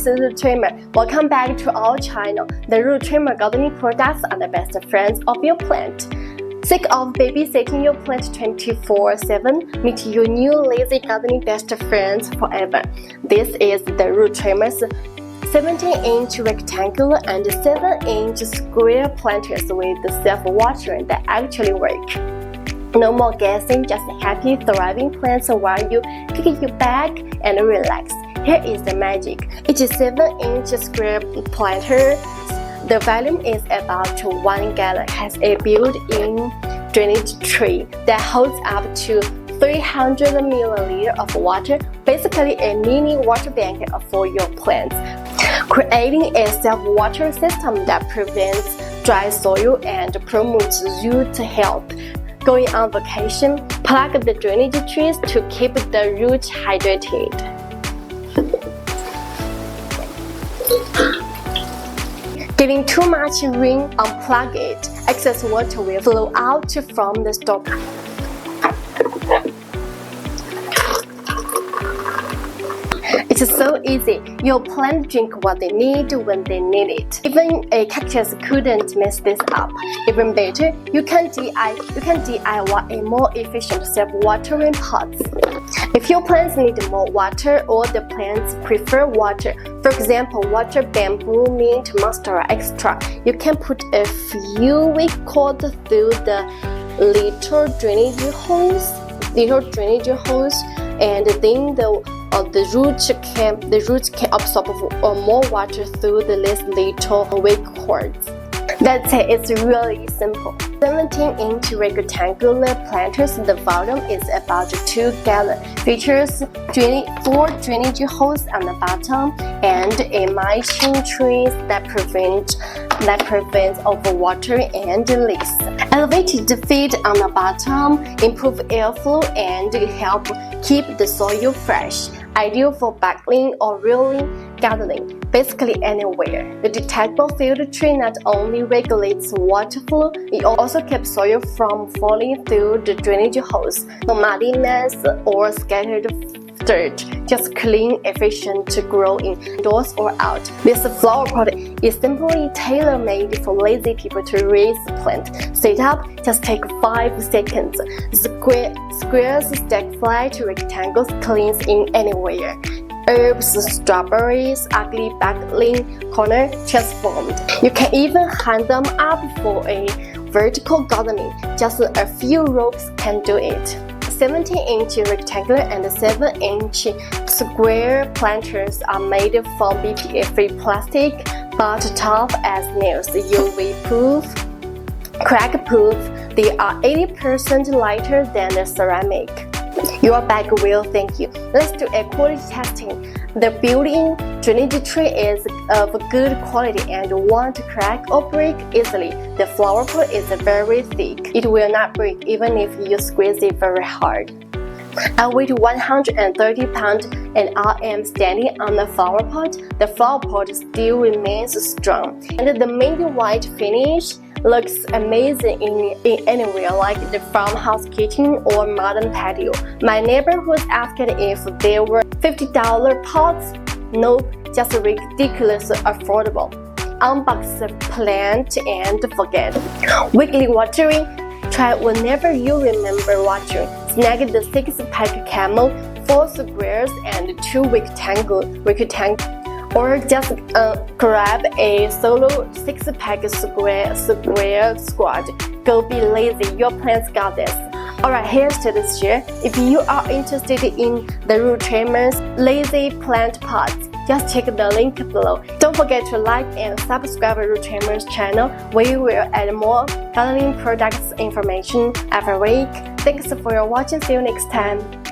this is Root Trimmer. Welcome back to our channel. The Root Trimmer gardening products are the best friends of your plant. Sick of babysitting your plant 24/7? Meet your new lazy gardening best friends forever. This is the Root Trimmer's 17-inch rectangular and 7-inch square planters with self-watering that actually work. No more guessing, just happy, thriving plants while you kick your back and relax. Here is the magic. Each 7-inch square planter, the volume is about 1 gallon, has a built-in drainage tree that holds up to 300 milliliters of water, basically a mini water bank for your plants, creating a self-water system that prevents dry soil and promotes root health. Going on vacation, plug the drainage trees to keep the roots hydrated. Getting too much rain, unplug it. Excess water will flow out from the stop. It's so easy. Your plant drink what they need when they need it. Even a cactus couldn't mess this up. Even better, you can DIY a more efficient self-watering pot. If your plants need more water or the plants prefer water, for example, water bamboo, mint, monstera extra, you can put a few weak cord through the little drainage holes, and then the roots can absorb more water through these little weak cords. That's it, it's really simple. 17-inch rectangular planters, the volume is about 2 gallons, features 4 drainage holes on the bottom and a mulching tree that prevents overwatering and leaks. Elevated feet on the bottom improve airflow and help keep the soil fresh. Ideal for backling or railing gardening, basically anywhere. The detachable filter tree not only regulates water flow, it also keeps soil from falling through the drainage holes. No muddy mess or scattered dirt, just clean, efficient to grow indoors or out. This flower pot is simply tailor-made for lazy people to raise plant. Set up, just take 5 seconds. Squares stack flat rectangles cleans in anywhere. Herbs, strawberries, ugly backling corner transformed. You can even hang them up for a vertical gardening. Just a few ropes can do it. 17-inch rectangular and 7-inch square planters are made from BPA-Free plastic, but tough as nails, UV-proof, crack-proof. They are 80% lighter than the ceramic. Your bag will thank you. Let's do a quality testing. The built-in drainage tree is of good quality and won't crack or break easily. The flower pot is very thick. It will not break even if you squeeze it very hard. I weigh 130 pounds and I am standing on the flower pot. The flower pot still remains strong, and the mint white finish looks amazing in anywhere like the farmhouse kitchen or modern patio. My neighborhood asked if there were $50 pots. Nope, just ridiculous affordable. Unbox the plant and forget. Weekly watering. Try whenever you remember watering. Snag the 6-pack camel, 4 squares and 2 rectangles. Or just grab a solo 6-pack square squad. Go be lazy, your plants got this. Alright, here's to this share. If you are interested in the Root Trimmer's lazy plant pots, just check the link below. Don't forget to like and subscribe to Root Trimmer's channel. We will add more gardening products information every week. Thanks for your watching. See you next time.